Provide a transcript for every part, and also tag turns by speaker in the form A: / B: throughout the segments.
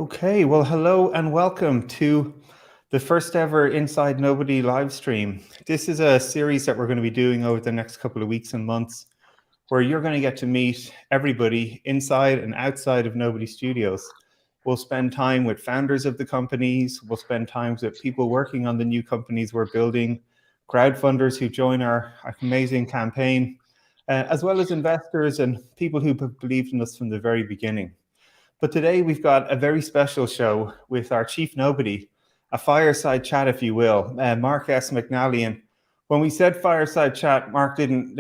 A: Okay, well, hello and welcome to the first ever Inside Nobody live stream. This is a series that we're going to be doing over the next couple of weeks and months, where you're going to get to meet everybody inside and outside of Nobody Studios. We'll spend time with founders of the companies. We'll spend time with people working on the new companies we're building, crowdfunders who join our amazing campaign, as well as investors and people who believed in us from the very beginning. But today we've got a very special show with our chief nobody, a fireside chat, if you will, Mark S. McNally. And when we said fireside chat, Mark didn't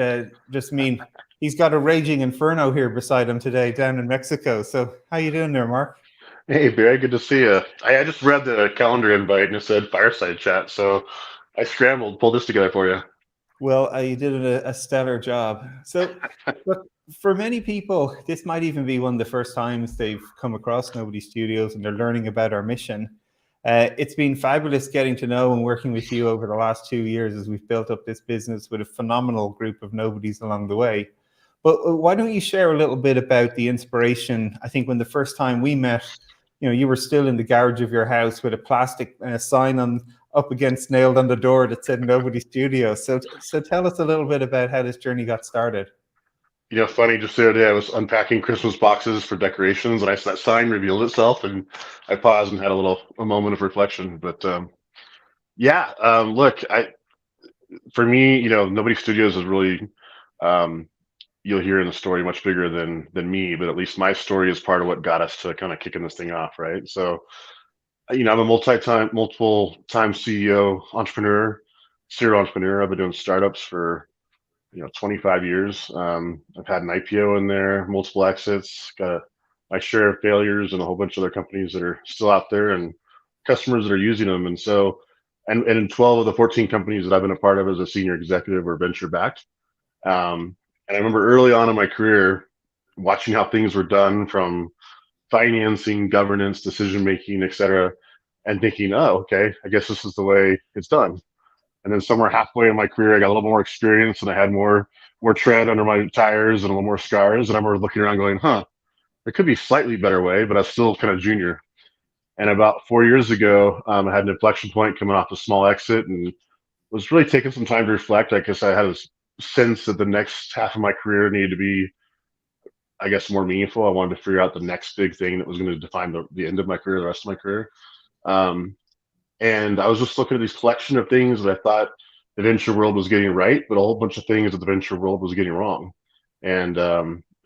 A: just mean he's got a raging inferno here beside him today down in Mexico. So how you doing there, Mark?
B: Hey, Barry, good to see you. I just read the calendar invite and it said Fireside Chat, so I scrambled, pulled this together for you.
A: Well, you did a stellar job. So, look, for many people, this might even be one of the first times they've come across Nobody Studios and they're learning about our mission. It's been fabulous getting to know and working with you over the last 2 years as we've built up this business with a phenomenal group of nobodies along the way. But why don't you share a little bit about the inspiration? I think when the first time we met, you were still in the garage of your house with a plastic sign on up against nailed on the door that said Nobody Studio. So tell us a little bit about how this journey got started.
B: Funny, just the other day I was unpacking Christmas boxes for decorations and I saw that sign revealed itself and I paused and had a moment of reflection. But look, for me, Nobody Studios is really, um, you'll hear in the story much bigger than me, but at least my story is part of what got us to kind of kicking this thing off, right? So I'm a multiple time CEO, entrepreneur, serial entrepreneur. I've been doing startups for 25 years. I've had an IPO in there, multiple exits, got my share of failures, and a whole bunch of other companies that are still out there and customers that are using them. And so, and in 12 of the 14 companies that I've been a part of as a senior executive or venture backed. And I remember early on in my career watching how things were done from financing, governance, decision making, et cetera, and thinking, oh, okay, I guess this is the way it's done. And then somewhere halfway in my career, I got a little more experience and I had more tread under my tires and a little more scars. And I remember looking around going, there could be a slightly better way, but I was still kind of junior. And about 4 years ago, I had an inflection point coming off a small exit and was really taking some time to reflect. I guess I had a sense that the next half of my career needed to be, I guess, more meaningful. I wanted to figure out the next big thing that was going to define the end of my career, the rest of my career. Um, and I was just looking at these collection of things that I thought the venture world was getting right, but a whole bunch of things that the venture world was getting wrong. And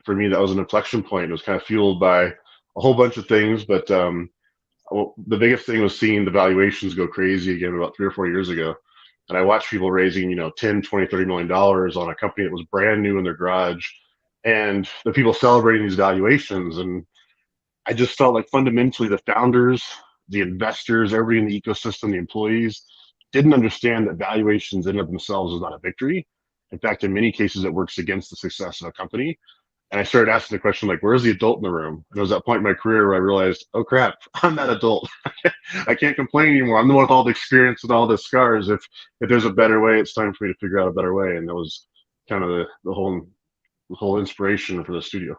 B: for me, that was an inflection point. It was kind of fueled by a whole bunch of things, but the biggest thing was seeing the valuations go crazy again about 3 or 4 years ago. And I watched people raising, 10, 20, $30 million on a company that was brand new in their garage, and the people celebrating these valuations. And I just felt like fundamentally the founders, the investors, everybody in the ecosystem, the employees didn't understand that valuations in and of themselves is not a victory. In fact, in many cases, it works against the success of a company. And I started asking the question, like, where's the adult in the room? And it was that point in my career where I realized, oh crap, I'm that adult. I can't complain anymore. I'm the one with all the experience and all the scars. If there's a better way, it's time for me to figure out a better way. And that was kind of the whole inspiration for the studio.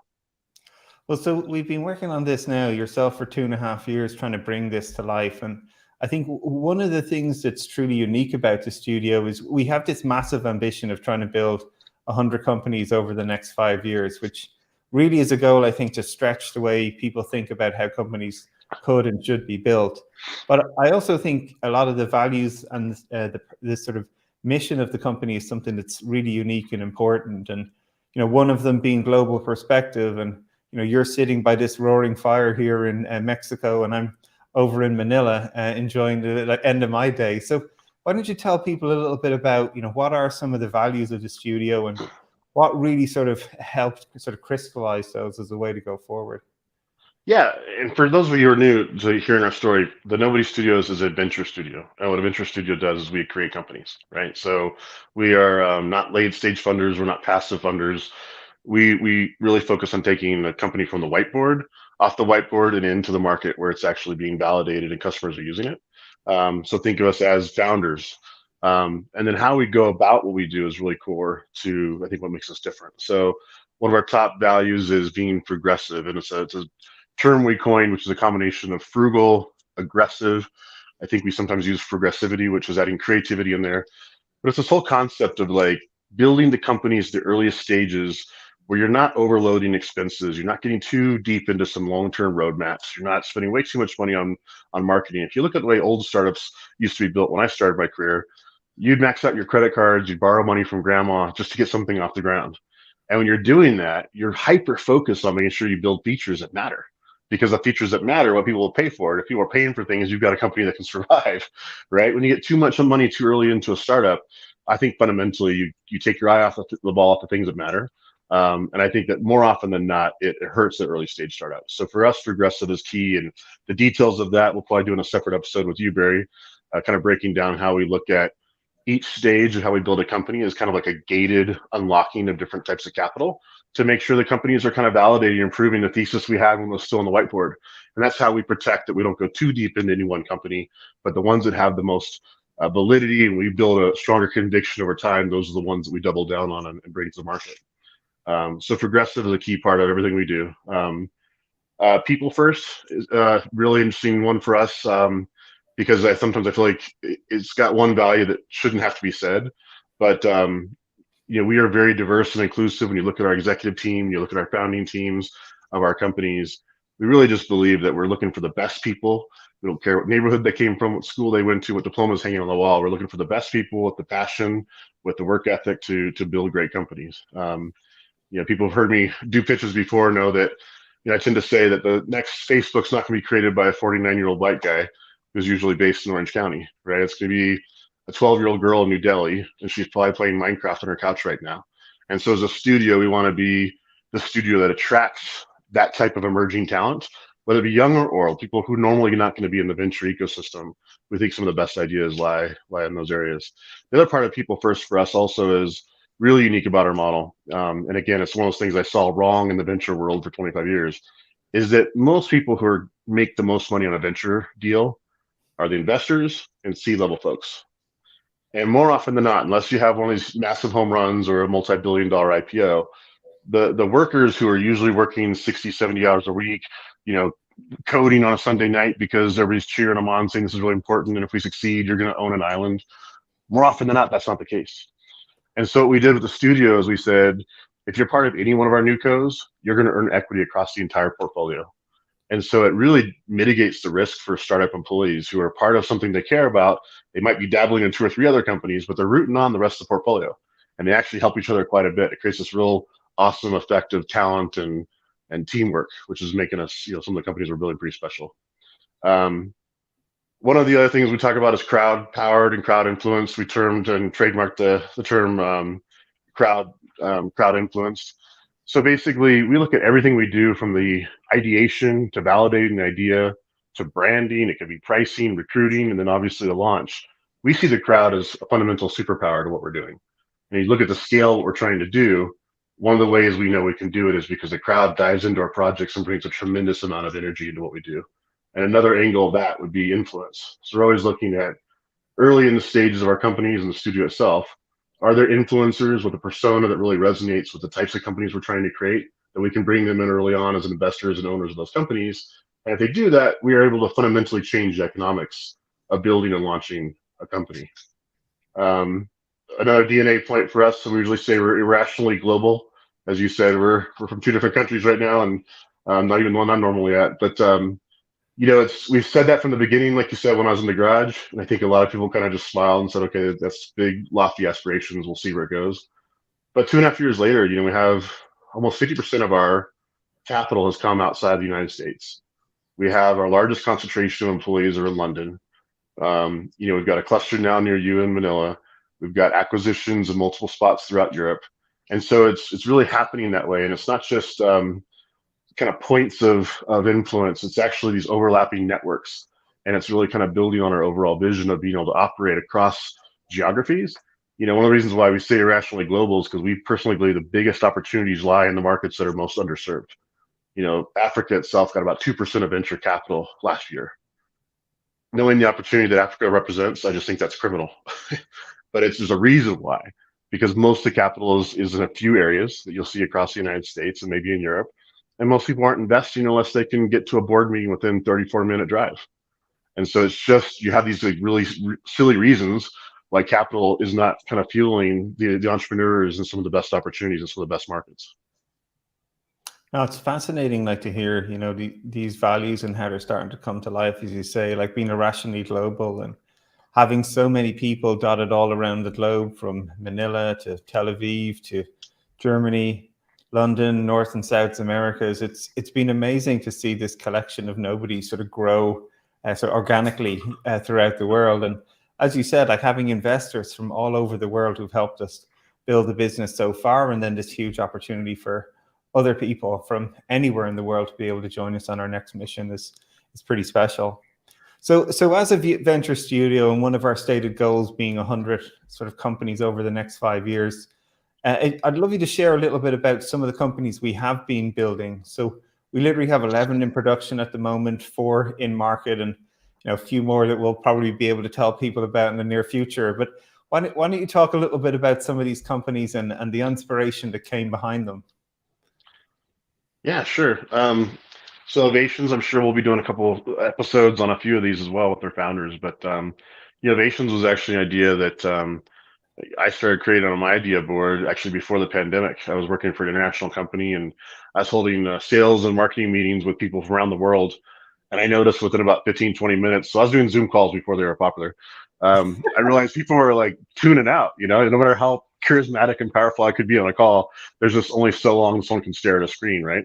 A: Well, so we've been working on this now yourself for 2.5 years, trying to bring this to life. And I think one of the things that's truly unique about the studio is we have this massive ambition of trying to build 100 companies over the next 5 years, which really is a goal, I think, to stretch the way people think about how companies could and should be built. But I also think a lot of the values and the sort of mission of the company is something that's really unique and important. And one of them being global perspective. And you're sitting by this roaring fire here in Mexico, and I'm over in Manila enjoying the end of my day. So why don't you tell people a little bit about, what are some of the values of the studio and what really sort of helped sort of crystallize those as a way to go forward?
B: Yeah, and for those of you who are new to hearing our story, the Nobody Studios is a venture studio. And what a venture studio does is we create companies, right? So we are not late stage funders, we're not passive funders. We really focus on taking a company from the whiteboard, off the whiteboard, and into the market where it's actually being validated and customers are using it. So think of us as founders. And then how we go about what we do is really core to, I think, what makes us different. So one of our top values is being progressive, and it's a term we coined, which is a combination of frugal, aggressive. I think we sometimes use frugressivity, which is adding creativity in there. But it's this whole concept of like building the companies the earliest stages where you're not overloading expenses, you're not getting too deep into some long-term roadmaps, you're not spending way too much money on marketing. If you look at the way old startups used to be built when I started my career, you'd max out your credit cards, you'd borrow money from grandma just to get something off the ground. And when you're doing that, you're hyper focused on making sure you build features that matter. Because the features that matter, what people will pay for it. If people are paying for things, you've got a company that can survive, right? When you get too much money too early into a startup, I think fundamentally you take your eye off the ball off the things that matter. And I think that more often than not, it hurts the early stage startups. So for us, progressive is key. And the details of that, we'll probably do in a separate episode with you, Barry, kind of breaking down how we look at each stage of how we build a company is kind of like a gated unlocking of different types of capital to make sure the companies are kind of validating and improving the thesis we had when it was still on the whiteboard. And that's how we protect that we don't go too deep into any one company, but the ones that have the most validity and we build a stronger conviction over time, those are the ones that we double down on and bring to the market. So progressive is a key part of everything we do. People first is a really interesting one for us. Because sometimes I feel like it's got one value that shouldn't have to be said, but we are very diverse and inclusive. When you look at our executive team, you look at our founding teams of our companies, we really just believe that we're looking for the best people. We don't care what neighborhood they came from, what school they went to, what diplomas hanging on the wall. We're looking for the best people with the passion, with the work ethic to build great companies. People have heard me do pitches before, know that I tend to say that the next Facebook's not going to be created by a 49-year-old white guy who's usually based in Orange County, right? It's going to be a 12-year-old girl in New Delhi, and she's probably playing Minecraft on her couch right now. And so as a studio, we want to be the studio that attracts that type of emerging talent, whether it be young or old, people who normally are not going to be in the venture ecosystem. We think some of the best ideas lie in those areas. The other part of people first for us also is really unique about our model. And again, it's one of those things I saw wrong in the venture world for 25 years, is that most people who make the most money on a venture deal are the investors and C-level folks. And more often than not, unless you have one of these massive home runs or a multi-billion-dollar IPO, the workers who are usually working 60, 70 hours a week, coding on a Sunday night because everybody's cheering them on, saying this is really important, and if we succeed, you're going to own an island. More often than not, that's not the case. And so what we did with the studio is we said, if you're part of any one of our newcos, you're going to earn equity across the entire portfolio. And so it really mitigates the risk for startup employees who are part of something they care about. They might be dabbling in 2 or 3 other companies, but they're rooting on the rest of the portfolio. And they actually help each other quite a bit. It creates this real awesome effect of talent and teamwork, which is making us, some of the companies are really pretty special. One of the other things we talk about is crowd powered and crowd influence. We termed and trademarked the term crowd influenced. So basically, we look at everything we do from the ideation to validating the idea to branding. It could be pricing, recruiting, and then obviously the launch. We see the crowd as a fundamental superpower to what we're doing. And you look at the scale of what we're trying to do, one of the ways we know we can do it is because the crowd dives into our projects and brings a tremendous amount of energy into what we do. And another angle of that would be influence. So we're always looking at early in the stages of our companies and the studio itself, are there influencers with a persona that really resonates with the types of companies we're trying to create, that we can bring them in early on as investors and owners of those companies? And if they do that, we are able to fundamentally change the economics of building and launching a company. Another DNA point for us, so we usually say we're irrationally global. As you said, we're from 2 different countries right now, and not even one I'm normally at. But we've said that from the beginning, like you said, when I was in the garage, and I think a lot of people kind of just smiled and said, okay, that's big, lofty aspirations. We'll see where it goes. But 2.5 years later, we have almost 50% of our capital has come outside the United States. We have our largest concentration of employees are in London. We've got a cluster now near you in Manila. We've got acquisitions in multiple spots throughout Europe. And so it's really happening that way. And it's not just kind of points of influence. It's actually these overlapping networks. And it's really kind of building on our overall vision of being able to operate across geographies. One of the reasons why we say irrationally global is because we personally believe the biggest opportunities lie in the markets that are most underserved. Africa itself got about 2% of venture capital last year. Knowing the opportunity that Africa represents, I just think that's criminal. But there's a reason why, because most of the capital is in a few areas that you'll see across the United States and maybe in Europe. and most people aren't investing unless they can get to a board meeting within 34-minute drive. And so it's just, you have these like really silly reasons why capital is not kind of fueling the entrepreneurs and some of the best opportunities and some of the best markets.
A: Now it's fascinating, like to hear, these values and how they're starting to come to life, as you say, like being irrationally global and having so many people dotted all around the globe, from Manila to Tel Aviv to Germany, London, North and South Americas. It's been amazing to see this collection of nobody sort of grow so organically throughout the world. And as you said, like having investors from all over the world who've helped us build the business so far, and then this huge opportunity for other people from anywhere in the world to be able to join us on our next mission is pretty special. So as a venture studio, and one of our stated goals being 100 sort of companies over the next 5 years, I'd love you to share a little bit about some of the companies we have been building. So we literally have 11 in production at the moment, 4 in market, and a few more that we'll probably be able to tell people about in the near future. But why don't you talk a little bit about some of these companies and the inspiration that came behind them?
B: Yeah, sure. So Ovations, I'm sure we'll be doing a couple of episodes on a few of these as well with their founders. But Ovations was actually an idea that I started creating on my idea board actually before the pandemic. I was working for an international company, and I was holding sales and marketing meetings with people from around the world. And I noticed within about 15, 20 minutes, so I was doing Zoom calls before they were popular. I realized people were like tuning out, no matter how charismatic and powerful I could be on a call, there's just only so long someone can stare at a screen, right?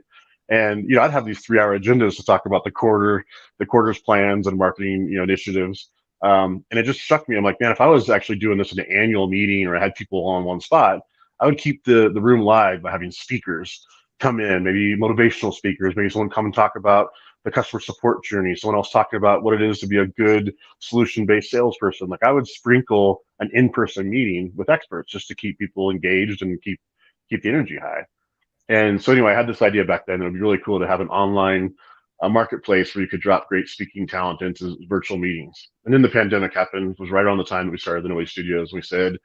B: And I'd have these 3-hour agendas to talk about the quarter's plans and marketing, initiatives. And it just struck me. I'm like, man, if I was actually doing this in an annual meeting, or I had people all in one spot, I would keep the room live by having speakers come in, maybe motivational speakers, maybe someone come and talk about the customer support journey, someone else talking about what it is to be a good solution-based salesperson. Like, I would sprinkle an in-person meeting with experts just to keep people engaged and keep the energy high. And so anyway, I had this idea back then. It would be really cool to have an online marketplace where you could drop great speaking talent into virtual meetings. And then the pandemic happened. It was right around the time that we started the Noise Studios. We said,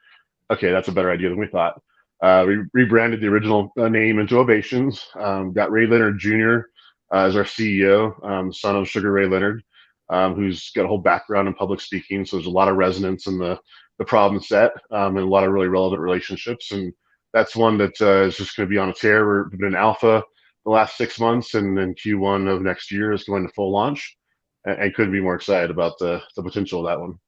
B: okay, that's a better idea than we thought. We rebranded the original name into Ovations. Got Ray Leonard Jr. As our CEO, son of Sugar Ray Leonard, who's got a whole background in public speaking. So there's a lot of resonance in the problem set, and a lot of really relevant relationships. And that's one that is just going to be on its hair. We've been in alpha the last 6 months, and then Q1 of next year is going to full launch, and couldn't be more excited about the potential of that one.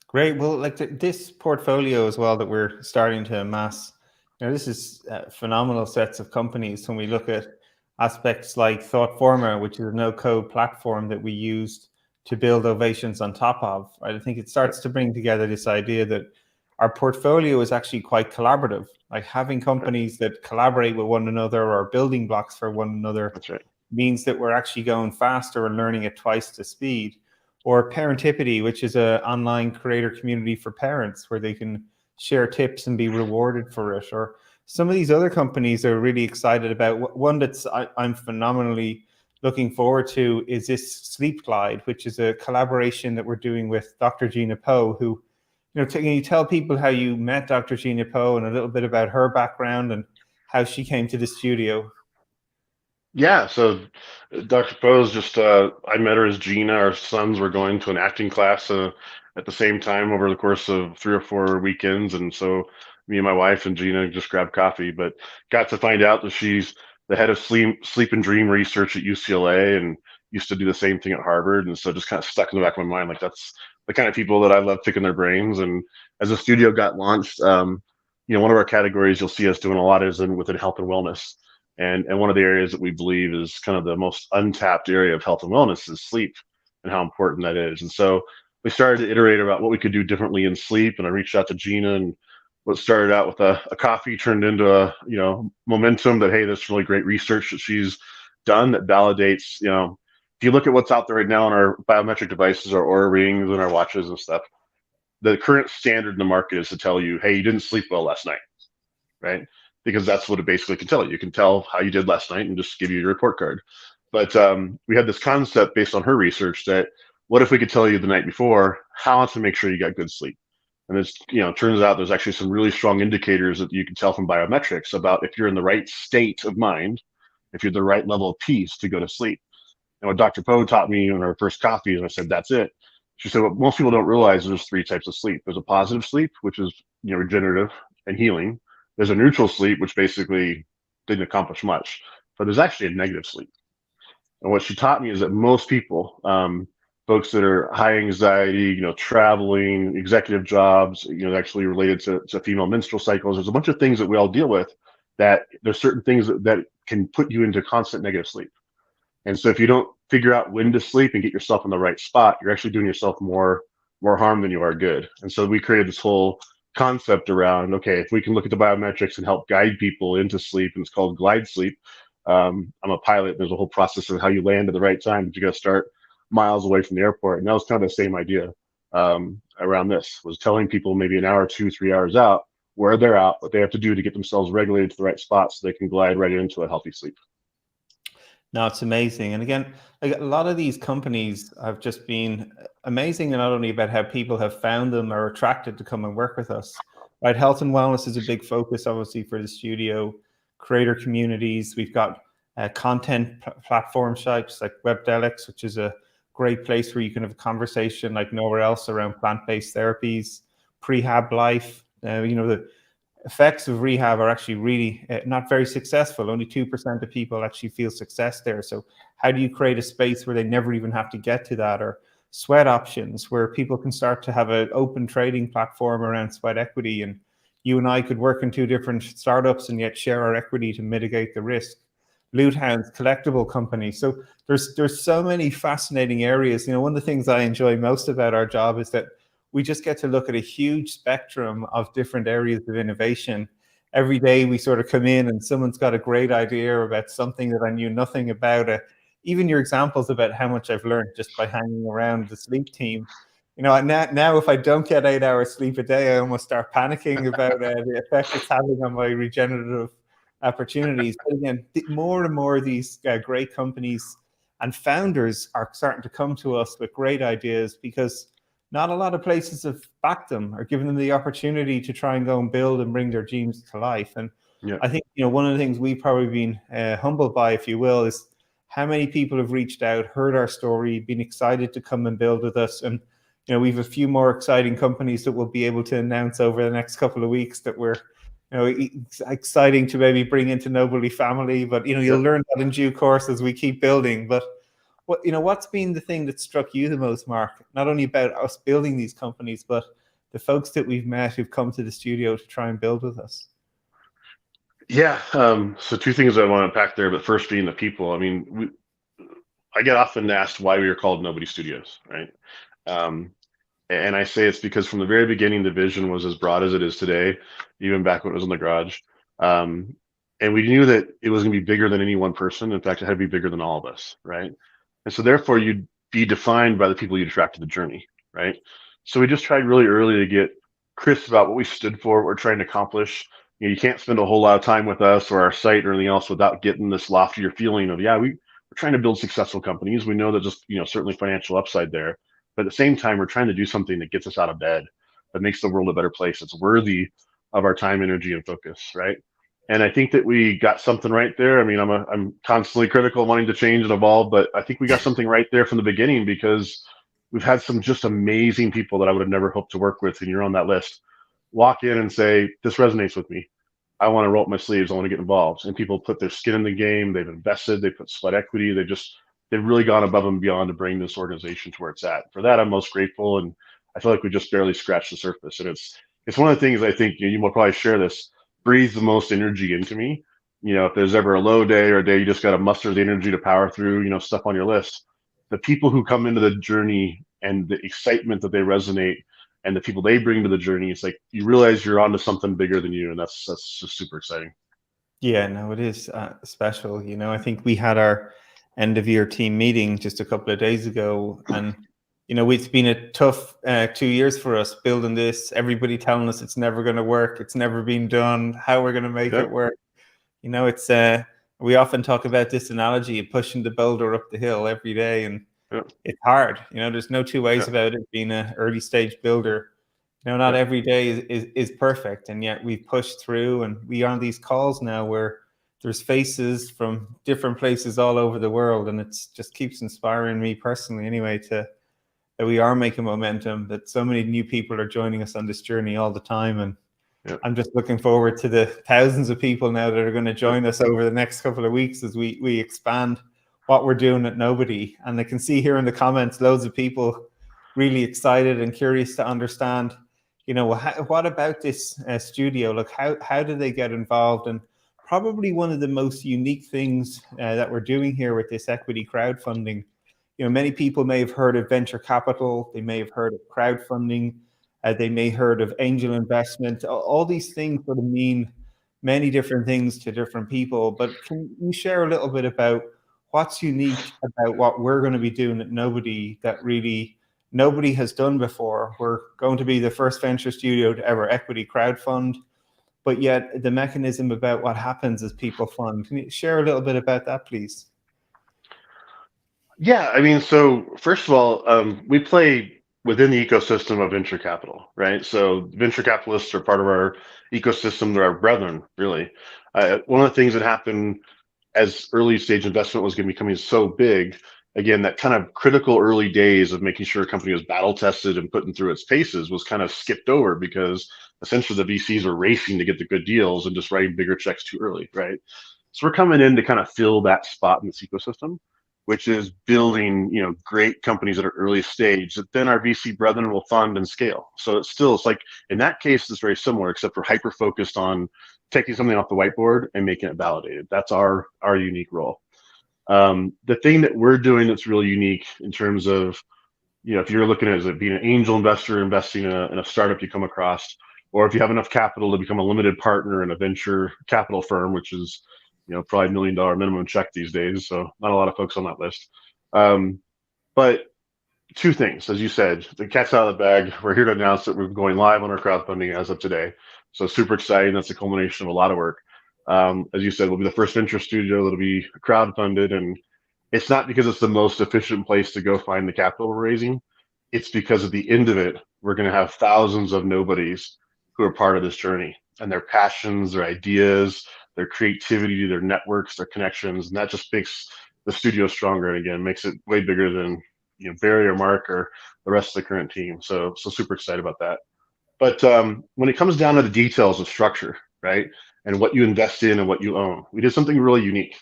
A: Great. Well, like this portfolio as well that we're starting to amass, this is phenomenal sets of companies. When we look at aspects like ThoughtFormer, which is a no-code platform that we used to build Ovations on top of, right? I think it starts to bring together this idea that our portfolio is actually quite collaborative, like having companies that collaborate with one another or building blocks for one another.
B: That's right.
A: Means that we're actually going faster and learning at twice the speed. Or Parentipity, which is an online creator community for parents where they can share tips and be rewarded for it. Or some of these other companies are really excited about. One that's I'm phenomenally looking forward to is this Sleep Glide, which is a collaboration that we're doing with Dr. Gina Poe, who, can you tell people how you met Dr. Gina Poe and a little bit about her background and how she came to the studio?
B: Yeah, so Dr. Poe's just, I met her as Gina. Our sons were going to an acting class at the same time over the course of 3 or 4 weekends. And so me and my wife and Gina just grabbed coffee, but got to find out that she's the head of sleep and dream research at UCLA and used to do the same thing at Harvard. And so just kind of stuck in the back of my mind, like that's the kind of people that I love picking their brains. And as the studio got launched, one of our categories you'll see us doing a lot is within health and wellness. And one of the areas that we believe is kind of the most untapped area of health and wellness is sleep and how important that is. And so we started to iterate about what we could do differently in sleep. And I reached out to Gina, and what started out with a coffee turned into a, momentum that, hey, there's really great research that she's done that validates, if you look at what's out there right now on our biometric devices, our Oura rings and our watches and stuff, the current standard in the market is to tell you, hey, you didn't sleep well last night, right? Because that's what it basically can tell you. You can tell how you did last night and just give you your report card. But we had this concept based on her research that what if we could tell you the night before how to make sure you got good sleep? And it's, turns out there's actually some really strong indicators that you can tell from biometrics about if you're in the right state of mind if you're the right level of peace to go to sleep. And what Dr. Poe taught me in our first coffee, and I said, that's it. She said, what most people don't realize is there's three types of sleep. There's a positive sleep, which is, regenerative and healing. There's a neutral sleep, which basically didn't accomplish much. But there's actually a negative sleep. And what she taught me is that most people, folks that are high anxiety, traveling, executive jobs, actually related to female menstrual cycles, there's a bunch of things that we all deal with, that there's certain things that can put you into constant negative sleep. And so if you don't figure out when to sleep and get yourself in the right spot, you're actually doing yourself more harm than you are good. And so we created this whole concept around, okay, if we can look at the biometrics and help guide people into sleep, and it's called glide sleep. I'm a pilot. There's a whole process of how you land at the right time, but you got to start miles away from the airport. And that was kind of the same idea around this, was telling people maybe an hour, 2, 3 hours out where they're at, what they have to do to get themselves regulated to the right spot so they can glide right into a healthy sleep.
A: No, it's amazing. And again, like a lot of these companies have just been amazing, and not only about how people have found them or attracted to come and work with us, right? Health and wellness is a big focus, obviously, for the studio. Creator communities. We've got content platform sites like Webdelics, which is a great place where you can have a conversation like nowhere else around plant-based therapies. Prehab Life. The effects of rehab are actually really not very successful. Only 2% of people actually feel success there. So how do you create a space where they never even have to get to that? Or Sweat Options, where people can start to have an open trading platform around sweat equity, and you and I could work in two different startups and yet share our equity to mitigate the risk. Loot Hounds, collectible company. So there's so many fascinating areas. One of the things I enjoy most about our job is that we just get to look at a huge spectrum of different areas of innovation. Every day we sort of come in and someone's got a great idea about something that I knew nothing about. Even your examples about how much I've learned just by hanging around the sleep team. Now if I don't get 8 hours sleep a day, I almost start panicking about the effect it's having on my regenerative opportunities. But again, more and more of these great companies and founders are starting to come to us with great ideas, because not a lot of places have backed them or given them the opportunity to try and go and build and bring their dreams to life. And yeah. I think, one of the things we've probably been humbled by, if you will, is how many people have reached out, heard our story, been excited to come and build with us. And, we've a few more exciting companies that we'll be able to announce over the next couple of weeks that we're, it's exciting to maybe bring into Nobly family. But, you'll learn that in due course as we keep building. But what's been the thing that struck you the most, Mark? Not only about us building these companies, but the folks that we've met who've come to the studio to try and build with us.
B: Yeah. So two things I want to unpack there, but first being the people. I mean, I get often asked why we are called Nobody Studios, right? And I say it's because from the very beginning, the vision was as broad as it is today, even back when it was in the garage. And we knew that it was going to be bigger than any one person. In fact, it had to be bigger than all of us, right? And so therefore, you'd be defined by the people you attract to the journey, right? So we just tried really early to get crisp about what we stood for, what we're trying to accomplish. You can't spend a whole lot of time with us or our site or anything else without getting this loftier feeling of, we're trying to build successful companies. We know that just, certainly financial upside there. But at the same time, we're trying to do something that gets us out of bed, that makes the world a better place. It's worthy of our time, energy, and focus, right? And I think that we got something right there. I mean, I'm constantly critical, wanting to change and evolve, but I think we got something right there from the beginning, because we've had some just amazing people that I would have never hoped to work with, and you're on that list. Walk in and say, this resonates with me. I want to roll up my sleeves. I want to get involved. And people put their skin in the game. They've invested. They put sweat equity. They've really gone above and beyond to bring this organization to where it's at. For that, I'm most grateful. And I feel like we just barely scratched the surface. And it's one of the things I think you will probably share this, breathes the most energy into me. If there's ever a low day or a day you just got to muster the energy to power through, stuff on your list, the people who come into the journey and the excitement that they resonate and the people they bring to the journey, it's like you realize you're onto something bigger than you. And that's just super exciting.
A: Yeah, no, it is special. I think we had our end of year team meeting just a couple of days ago, and it's been a tough 2 years for us building this. Everybody telling us it's never going to work, it's never been done, how we're going to make it work. It's we often talk about this analogy of pushing the boulder up the hill every day, and it's hard. There's no two ways about it. Being an early stage builder, not every day is perfect, and yet we've pushed through, and we are on these calls now where there's faces from different places all over the world, and it's just keeps inspiring me personally anyway that we are making momentum, that so many new people are joining us on this journey all the time. And I'm just looking forward to the thousands of people now that are going to join us over the next couple of weeks as we expand what we're doing at Nobody. And I can see here in the comments loads of people really excited and curious to understand, what about this studio? Look, how do they get involved? And probably one of the most unique things that we're doing here with this equity crowdfunding, many people may have heard of venture capital, they may have heard of crowdfunding, they may have heard of angel investment. All these things sort of mean many different things to different people. But can you share a little bit about what's unique about what we're going to be doing at Nobody that really nobody has done before? We're going to be the first venture studio to ever equity crowdfund, but yet the mechanism about what happens as people fund. Can you share a little bit about that, please?
B: Yeah, I mean, so first of all, we play within the ecosystem of venture capital, right? So venture capitalists are part of our ecosystem. They're our brethren, really. One of the things that happened as early stage investment was going to becoming so big, again, that kind of critical early days of making sure a company was battle tested and putting through its paces was kind of skipped over because essentially the VCs were racing to get the good deals and just writing bigger checks too early, right? So we're coming in to kind of fill that spot in this ecosystem, which is building, great companies that are early stage that then our VC brethren will fund and scale. So it's like in that case, it's very similar, except for hyper focused on taking something off the whiteboard and making it validated. That's our unique role. The thing that we're doing that's really unique in terms of, if you're looking at it as being an angel investor investing in a startup you come across, or if you have enough capital to become a limited partner in a venture capital firm, which is probably $1 million minimum check these days. So not a lot of folks on that list. But two things, as you said, the cat's out of the bag. We're here to announce that we're going live on our crowdfunding as of today. So super exciting. That's a culmination of a lot of work. As you said, we'll be the first venture studio that'll be crowdfunded, and it's not because it's the most efficient place to go find the capital we're raising. It's because at the end of it, we're going to have thousands of nobodies who are part of this journey, and their passions, their ideas, their creativity, their networks, their connections, and that just makes the studio stronger. And again, makes it way bigger than Barry or Mark or the rest of the current team. So super excited about that. But when it comes down to the details of structure, right, and what you invest in and what you own, we did something really unique,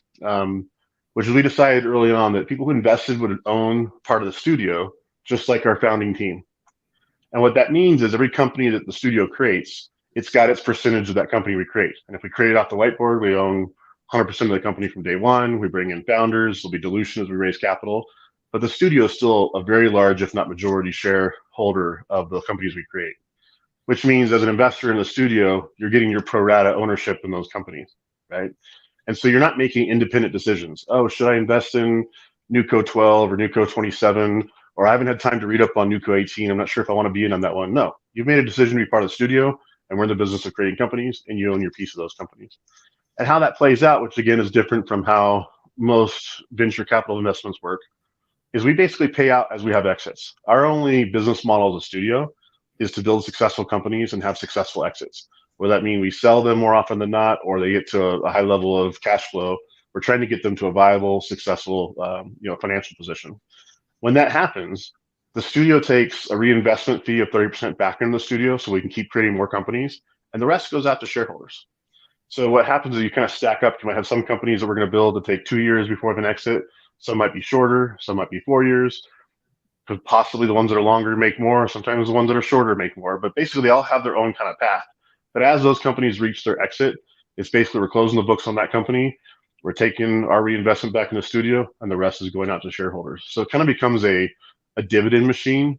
B: which is we decided early on that people who invested would own part of the studio, just like our founding team. And what that means is every company that the studio creates, it's got its percentage of that company we create. And if we create it off the whiteboard, we own 100% of the company from day one. We bring in founders. There'll be dilution as we raise capital. But the studio is still a very large, if not majority, shareholder of the companies we create, which means as an investor in the studio, you're getting your pro rata ownership in those companies, right? And so you're not making independent decisions. Oh, should I invest in Nuco 12 or Nuco 27? Or I haven't had time to read up on Nuco 18. I'm not sure if I want to be in on that one. No, you've made a decision to be part of the studio, and we're in the business of creating companies, and you own your piece of those companies. And how that plays out, which again is different from how most venture capital investments work, is we basically pay out as we have exits. Our only business model as a studio is to build successful companies and have successful exits. Whether that mean we sell them more often than not, or they get to a high level of cash flow, we're trying to get them to a viable, successful, financial position. When that happens, the studio takes a reinvestment fee of 30% back into the studio so we can keep creating more companies, and the rest goes out to shareholders. So what happens is you kind of stack up. You might have some companies that we're going to build to take 2 years before an exit. Some might be shorter, some might be 4 years. Because possibly the ones that are longer make more. Sometimes the ones that are shorter make more. But basically, they all have their own kind of path. But as those companies reach their exit, it's basically we're closing the books on that company. We're taking our reinvestment back in the studio, and the rest is going out to shareholders. So it kind of becomes a dividend machine.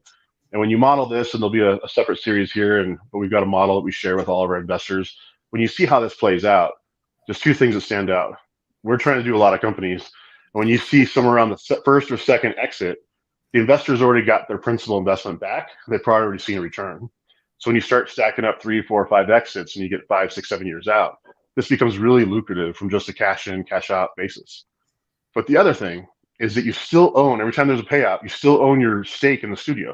B: And when you model this, and there'll be a separate series here, but we've got a model that we share with all of our investors. When you see how this plays out, there's two things that stand out. We're trying to do a lot of companies. And when you see somewhere around the first or second exit, the investors already got their principal investment back. They've probably already seen a return. So when you start stacking up 3, 4, 5 exits and you get 5, 6, 7 years out, this becomes really lucrative from just a cash in, cash out basis. But the other thing is that you still own, every time there's a payout, you still own your stake in the studio.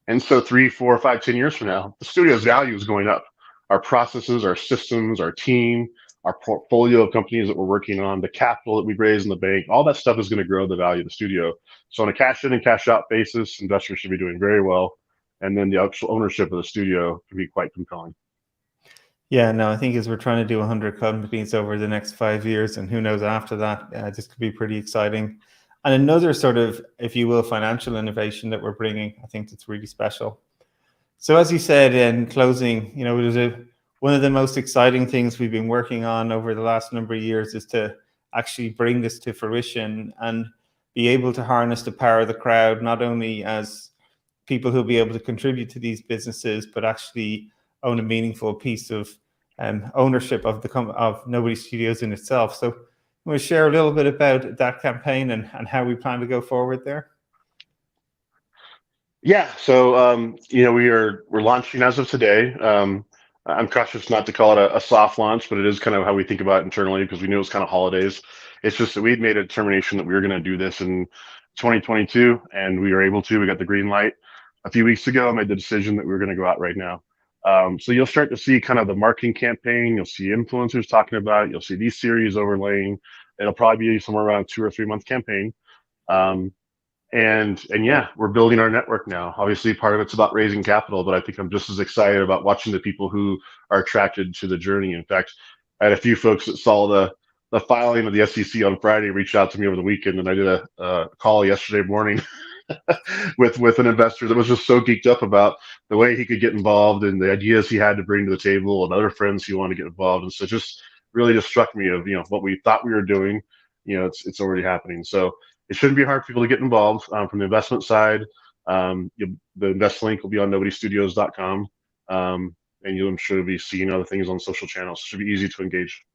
B: And so 3, 4, 5, 10 years from now, the studio's value is going up. Our processes, our systems, our team, our portfolio of companies that we're working on, the capital that we raise in the bank, all that stuff is going to grow the value of the studio. So on a cash in and cash out basis, investors should be doing very well. And then the actual ownership of the studio can be quite compelling.
A: Yeah, no, I think as we're trying to do 100 companies over the next 5 years, and who knows after that, this could be pretty exciting. And another sort of, if you will, financial innovation that we're bringing, I think that's really special. So as you said in closing, it was one of the most exciting things we've been working on over the last number of years is to actually bring this to fruition and be able to harness the power of the crowd, not only as people who'll be able to contribute to these businesses, but actually own a meaningful piece of ownership of of Nobody Studios in itself. So we'll share a little bit about that campaign and how we plan to go forward there.
B: Yeah, so we're launching as of today. I'm cautious not to call it a soft launch, but it is kind of how we think about it internally because we knew it was kind of holidays. It's just that we'd made a determination that we were going to do this in 2022, and we were able to. We got the green light a few weeks ago. I made the decision that we were going to go out right now. So you'll start to see kind of the marketing campaign. You'll see influencers talking about it. You'll see these series overlaying. It'll probably be somewhere around a 2 or 3 month campaign. And yeah, we're building our network now. Obviously, part of it's about raising capital, but I think I'm just as excited about watching the people who are attracted to the journey. In fact, I had a few folks that saw the filing of the SEC on Friday reached out to me over the weekend, and I did a call yesterday morning with an investor that was just so geeked up about the way he could get involved and the ideas he had to bring to the table and other friends who wanted to get involved. And so just really just struck me of what we thought we were doing, it's already happening. So it shouldn't be hard for people to get involved from the investment side. The invest link will be on nobodystudios.com, and I'm sure you'll be seeing other things on social channels. It should be easy to engage.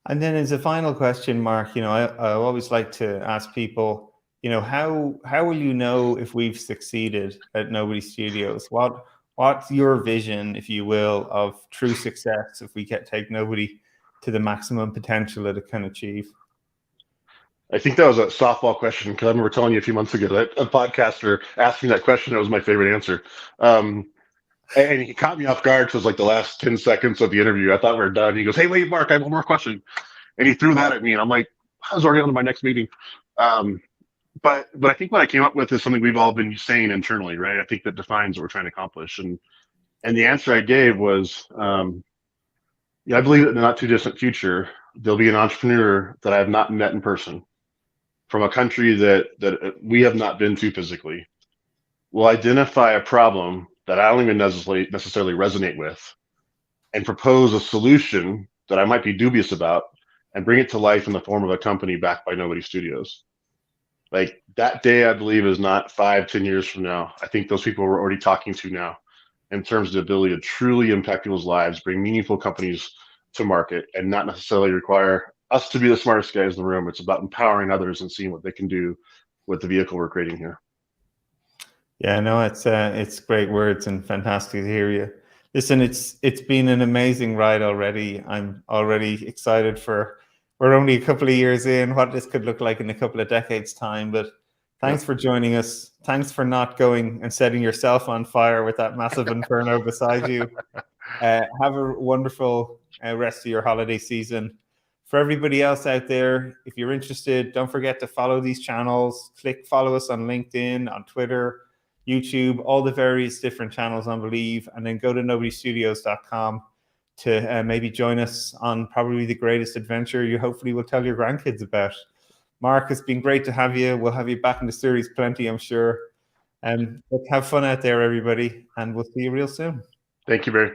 A: And then as a final question, Mark, I always like to ask people, how will you know if we've succeeded at Nobody Studios? What's your vision, if you will, of true success if we take Nobody to the maximum potential that it can achieve?
B: I think that was a softball question because I remember telling you a few months ago that a podcaster asked me that question. That was my favorite answer. And he caught me off guard because it was like the last 10 seconds of the interview. I thought we were done. He goes, "Hey, wait, Mark, I have one more question." And he threw that at me. And I'm like, I was already on to my next meeting. But I think what I came up with is something we've all been saying internally, right? I think that defines what we're trying to accomplish. And the answer I gave was, I believe that in the not too distant future, there'll be an entrepreneur that I have not met in person from a country that we have not been to physically, will identify a problem that I don't even necessarily resonate with and propose a solution that I might be dubious about and bring it to life in the form of a company backed by Nobody Studios. Like that day, I believe, is not 5-10 years from now. I think those people we're already talking to now in terms of the ability to truly impact people's lives, bring meaningful companies to market, and not necessarily require us to be the smartest guys in the room. It's about empowering others and seeing what they can do with the vehicle we're creating here.
A: Yeah, no, it's great words and fantastic to hear you. Listen, it's been an amazing ride already. I'm already excited we're only a couple of years in, what this could look like in a couple of decades' time. But thanks for joining us. Thanks for not going and setting yourself on fire with that massive inferno beside you. Have a wonderful rest of your holiday season. For everybody else out there, if you're interested, don't forget to follow these channels. Follow us on LinkedIn, on Twitter, YouTube, all the various different channels on Believe, and then go to nobodystudios.com to maybe join us on probably the greatest adventure you hopefully will tell your grandkids about. Mark, it's been great to have you. We'll have you back in the series plenty, I'm sure. Have fun out there, everybody, and we'll see you real soon.
B: Thank you, Barry.